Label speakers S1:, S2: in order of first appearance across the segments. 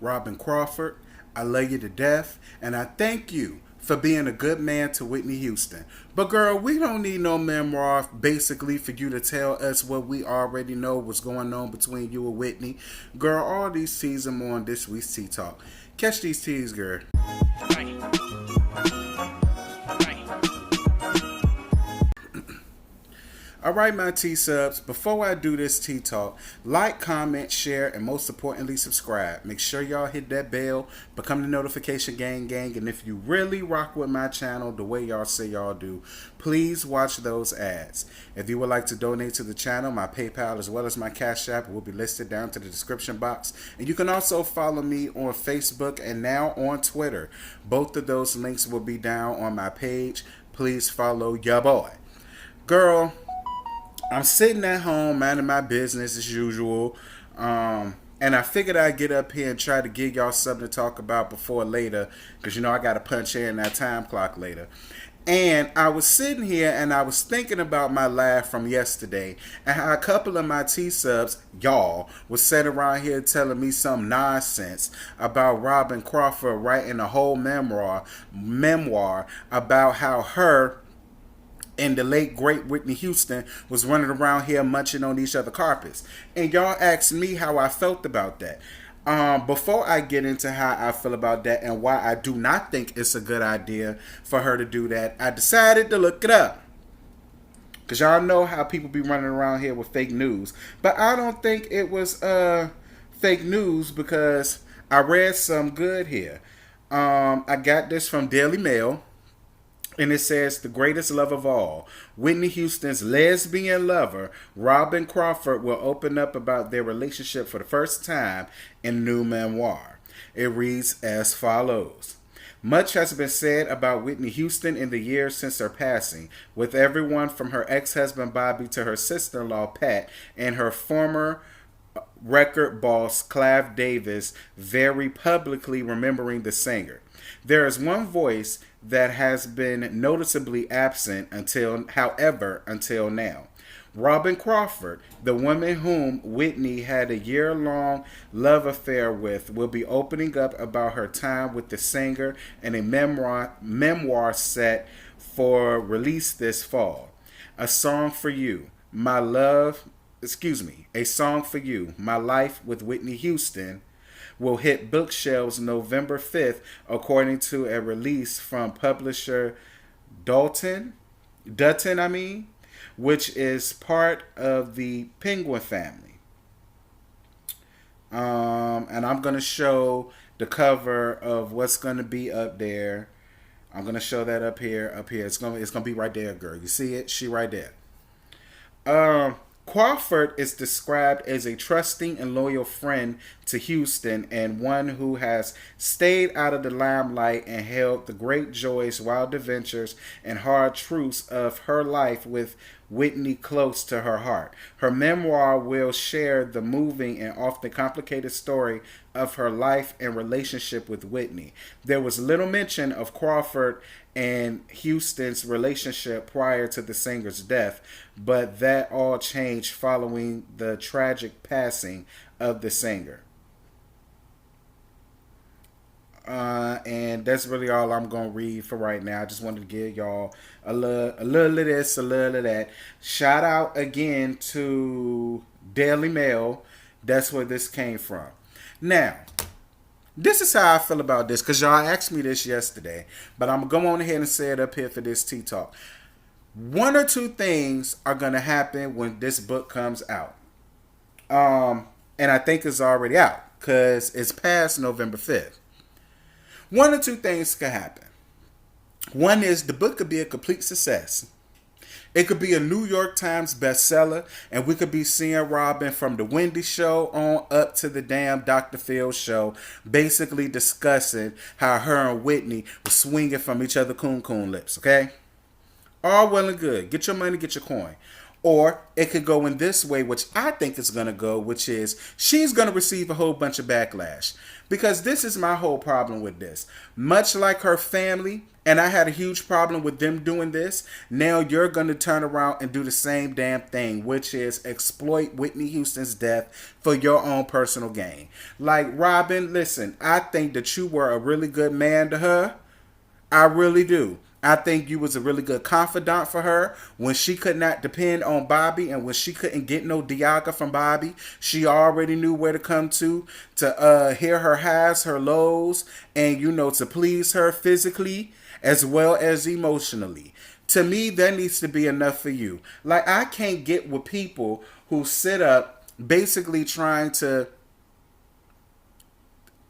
S1: Robyn Crawford. I love you to death, and I thank you for being a good man to Whitney Houston. But girl, we don't need no memoir basically for you to tell us what we already know was going on between you and Whitney. Girl, all these teas are more on this week's Tea Talk. Catch these teas, girl. Alright, my T-subs, before I do this T-Talk, like, comment, share, and most importantly, subscribe. Make sure y'all hit that bell, become the notification gang, and if you really rock with my channel the way y'all say y'all do, please watch those ads. If you would like to donate to the channel, my PayPal as well as my Cash App will be listed down to the description box. And you can also follow me on Facebook and now on Twitter. Both of those links will be down on my page. Please follow ya boy. Girl, I'm sitting at home, minding my business as usual, and I figured I'd get up here and try to give y'all something to talk about before or later, because you know I got to punch in that time clock later. And I was sitting here and I was thinking about my laugh from yesterday and how a couple of my T-subs, y'all, was sitting around here telling me some nonsense about Robyn Crawford writing a whole memoir about how her and the late great Whitney Houston was running around here munching on each other carpets. And y'all asked me how I felt about that. Before I get into how I feel about that and why I do not think it's a good idea for her to do that, I decided to look it up. Because y'all know how people be running around here with fake news. But I don't think it was fake news because I read some good here. I got this from Daily Mail. And it says, the greatest love of all, Whitney Houston's lesbian lover, Robyn Crawford, will open up about their relationship for the first time in new memoir. It reads as follows. Much has been said about Whitney Houston in the years since her passing, with everyone from her ex-husband Bobby to her sister-in-law Pat and her former record boss Clive Davis very publicly remembering the singer. There is one voice that has been noticeably absent until now. Robyn Crawford, the woman whom Whitney had a year-long love affair with, will be opening up about her time with the singer in a memoir set for release this fall. A song for you, my life with Whitney Houston, will hit bookshelves November 5th, according to a release from publisher Dutton, which is part of the Penguin family. And I'm going to show the cover of what's going to be up there. I'm going to show that up here. It's going to be right there, girl. You see it? She right there. Crawford is described as a trusting and loyal friend to Houston and one who has stayed out of the limelight and held the great joys, wild adventures, and hard truths of her life with Whitney close to her heart. Her memoir will share the moving and often complicated story of her life and relationship with Whitney. There was little mention of Crawford and Houston's relationship prior to the singer's death, but that all changed following the tragic passing of the singer. And that's really all I'm going to read for right now. I just wanted to give y'all a little of this, a little of that. Shout out again to Daily Mail. That's where this came from. Now, this is how I feel about this, because y'all asked me this yesterday, but I'm going to go on ahead and say it up here for this Tea Talk. One or two things are going to happen when this book comes out. And I think it's already out, because it's past November 5th. One or two things could happen. One is the book could be a complete success. It could be a New York Times bestseller, and we could be seeing Robyn from the Wendy show on up to the damn Dr. Phil show, basically discussing how her and Whitney were swinging from each other coon lips, okay? All well and good. Get your money, get your coin. Or it could go in this way, which I think it's going to go, which is she's going to receive a whole bunch of backlash. Because this is my whole problem with this. Much like her family, and I had a huge problem with them doing this, now you're going to turn around and do the same damn thing, which is exploit Whitney Houston's death for your own personal gain. Like, Robyn, listen, I think that you were a really good man to her. I really do. I think you was a really good confidant for her when she could not depend on Bobby, and when she couldn't get no Diaga from Bobby. She already knew where to come to hear her highs, her lows, and to please her physically as well as emotionally. To me, that needs to be enough for you. Like, I can't get with people who sit up basically trying to,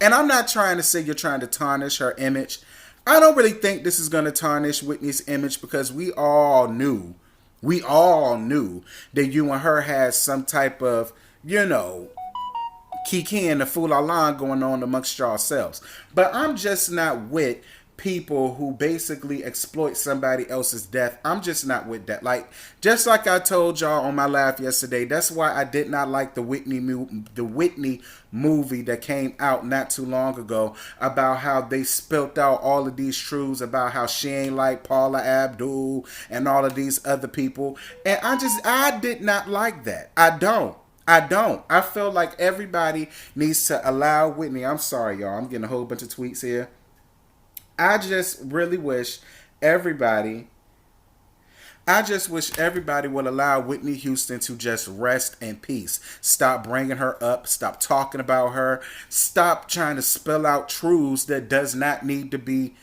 S1: and I'm not trying to say you're trying to tarnish her image. I don't really think this is going to tarnish Whitney's image, because we all knew that you and her had some type of, kiki and the fool alarm going on amongst yourselves. But I'm just not with people who basically exploit somebody else's death. I'm just not with that. Like, just like I told y'all on my live yesterday, that's why I did not like the Whitney movie that came out not too long ago, about how they spelt out all of these truths about how she ain't like Paula Abdul and all of these other people. And I did not like that. I don't. I feel like everybody needs to allow Whitney. I'm sorry, y'all. I'm getting a whole bunch of tweets here. I just wish everybody would allow Whitney Houston to just rest in peace. Stop bringing her up. Stop talking about her. Stop trying to spill out truths that does not need to be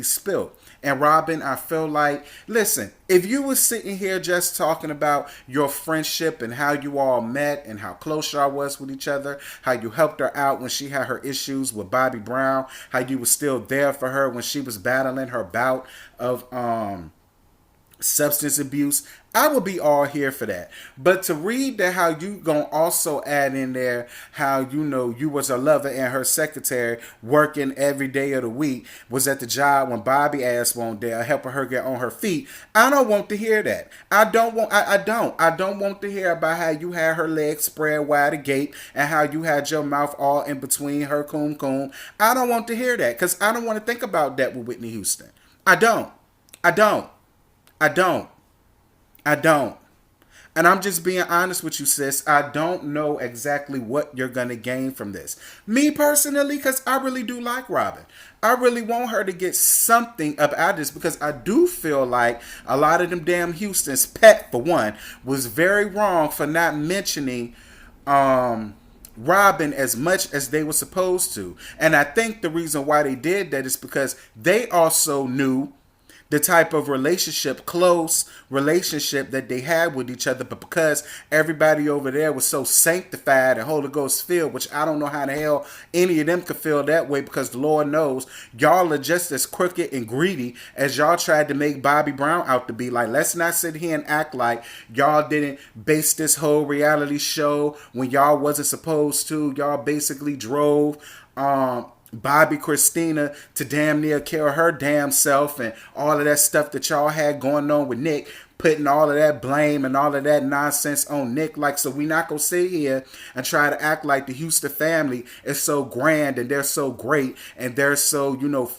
S1: spilled. And Robyn, I feel like, listen, if you were sitting here just talking about your friendship and how you all met and how close y'all was with each other, how you helped her out when she had her issues with Bobby Brown, how you were still there for her when she was battling her bout of substance abuse, I would be all here for that. But to read that how you gonna also add in there how you was a lover and her secretary working every day of the week, was at the job when Bobby ass won't there, helping her get on her feet. I don't want to hear that. I don't want to hear about how you had her legs spread wide agape and how you had your mouth all in between her coom. I don't want to hear that, because I don't want to think about that with Whitney Houston. I don't. And I'm just being honest with you, sis. I don't know exactly what you're going to gain from this. Me personally, because I really do like Robyn. I really want her to get something up out of this, because I do feel like a lot of them damn Houstons, Pet for one, was very wrong for not mentioning Robyn as much as they were supposed to. And I think the reason why they did that is because they also knew the type of close relationship that they had with each other, but because everybody over there was so sanctified and Holy Ghost filled, which I don't know how the hell any of them could feel that way, because the Lord knows y'all are just as crooked and greedy as y'all tried to make Bobby Brown out to be. Like, let's not sit here and act like y'all didn't base this whole reality show when y'all wasn't supposed to. Y'all basically drove Bobby Christina to damn near kill her damn self, and all of that stuff that y'all had going on with Nick, putting all of that blame and all of that nonsense on Nick. Like, so we not gonna sit here and try to act like the Houston family is so grand and they're so great and they're so,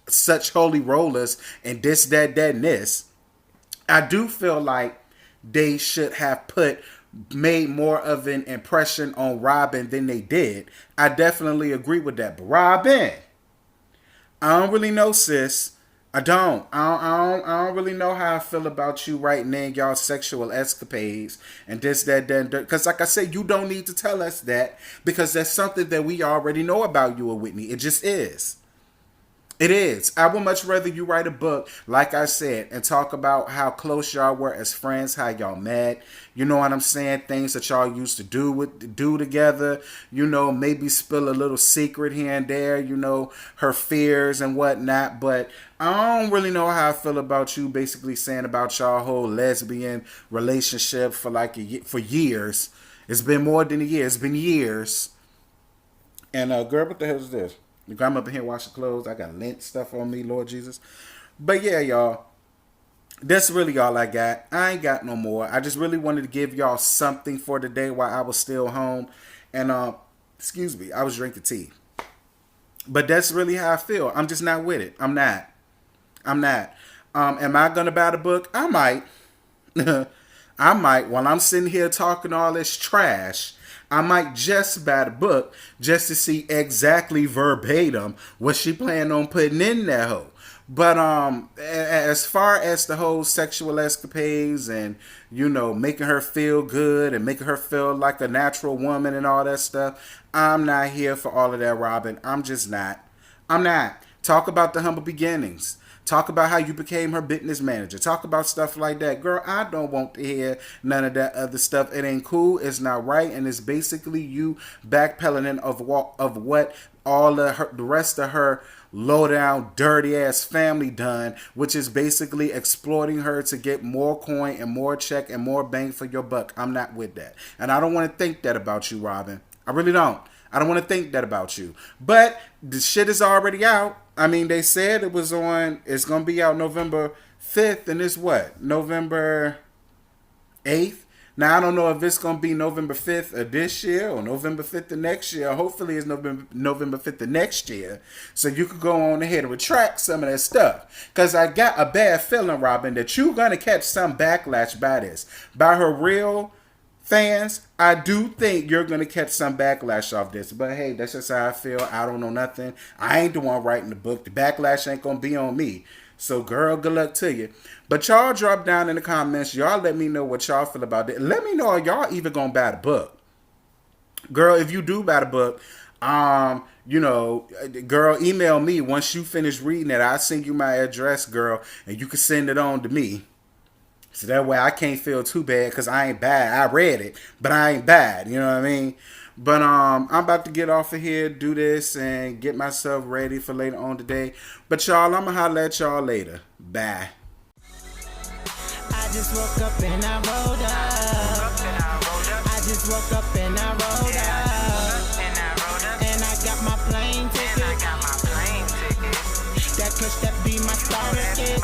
S1: such holy rollers and this, that, and this. I do feel like they should have made more of an impression on Robyn than they did. I definitely agree with that. But Robyn, I don't really know, sis. I don't really know how I feel about you right now, y'all sexual escapades and this, that, because like I said, you don't need to tell us that, because that's something that we already know about you and Whitney. It just is. It is. I would much rather you write a book, like I said, and talk about how close y'all were as friends, how y'all met. You know what I'm saying? Things that y'all used to do together. Maybe spill a little secret here and there. Her fears and whatnot. But I don't really know how I feel about you basically saying about y'all whole lesbian relationship for for years. It's been more than a year. It's been years. And girl, what the hell is this? I'm up in here washing clothes. I got lint stuff on me, Lord Jesus. But yeah, y'all. That's really all I got. I ain't got no more. I just really wanted to give y'all something for the day while I was still home. And excuse me, I was drinking tea. But that's really how I feel. I'm just not with it. I'm not. I'm not. Am I gonna buy the book? I might. I might. While I'm sitting here talking all this trash, I might just buy the book just to see exactly verbatim what she planned on putting in that hoe. But as far as the whole sexual escapades and making her feel good and making her feel like a natural woman and all that stuff, I'm not here for all of that, Robyn. I'm just not. I'm not. Talk about the humble beginnings. Talk about how you became her business manager. Talk about stuff like that. Girl, I don't want to hear none of that other stuff. It ain't cool. It's not right. And it's basically you backpedaling of what all of the rest of her low down, dirty ass family done, which is basically exploiting her to get more coin and more check and more bang for your buck. I'm not with that. And I don't want to think that about you, Robyn. I really don't. I don't want to think that about you. But the shit is already out. I mean, they said it's going to be out November 5th, and it's what? November 8th? Now, I don't know if it's going to be November 5th of this year or November 5th of next year. Hopefully, it's November 5th of next year. So you could go on ahead and retract some of that stuff. Because I got a bad feeling, Robyn, that you're going to catch some backlash by this. By her real fans, I do think you're going to catch some backlash off this. But hey, that's just how I feel. I don't know nothing. I ain't the one writing the book. The backlash ain't going to be on me. So, girl, good luck to you. But y'all drop down in the comments. Y'all let me know what y'all feel about it. Let me know if y'all even going to buy the book. Girl, if you do buy the book, girl, email me. Once you finish reading it, I'll send you my address, girl, and you can send it on to me. So that way I can't feel too bad because I ain't bad. I read it, but I ain't bad. You know what I mean? But I'm about to get off of here, do this, and get myself ready for later on today. But y'all, I'm going to holler at y'all later. Bye.
S2: I just woke up and I rolled up. I just woke up and I rolled up. And I got my plane ticket. That kush, that be my starter kit.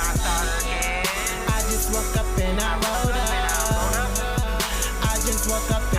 S2: I just woke up and I rolled up. I just woke up